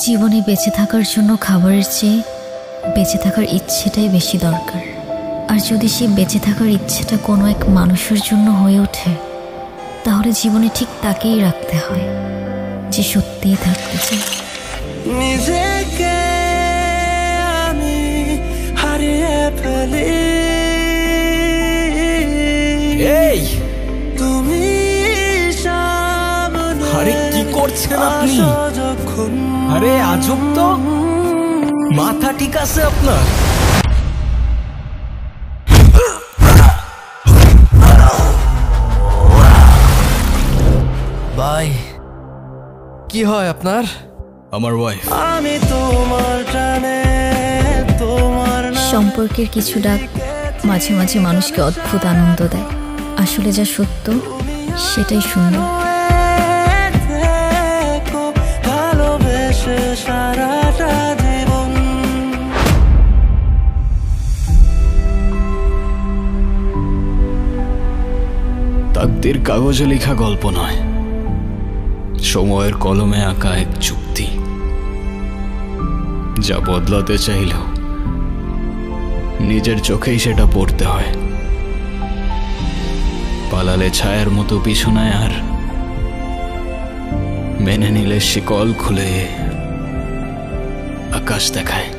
জীবনে বেঁচে থাকার জন্য খাবারের চেয়ে বেঁচে থাকার ইচ্ছেটাই বেশি দরকার। আর যদি সেই বেঁচে থাকার ইচ্ছেটা কোনো এক মানুষের জন্য হয়ে ওঠে, তাহলে জীবনে ঠিক তাকেই রাখতে হয় যে সত্যিই থাকতে চায়। নিজেকে আমি হারিয়ে ফেলি, এই তুমি আরে কি করছেন আপনি? আরে আজব তো, মাথা ঠিক আছে আপনার? ভাই কি হয় আপনার? আমার ওয়াইফ। আমি তোমার টানে তোমার সম্পর্কের কিছু ডাক মাঝে মাঝে মানুষকে অদ্ভুত আনন্দ দেয়। আসলে যা সত্য সেটাই সুন্দর। ভালোবেসে সারাটা জীবন তাকদীর কাগজে লেখা গল্প নয়, সময়ের কলমে আঁকা এক চুক্তি, যা বদলাতে চাইলেও নিজের চোখেই সেটা পড়তে হয়। পালালে ছায়ার মতো পিছনায়, আর মেনে নিলে শিকল খুলে আকাশ দেখায়।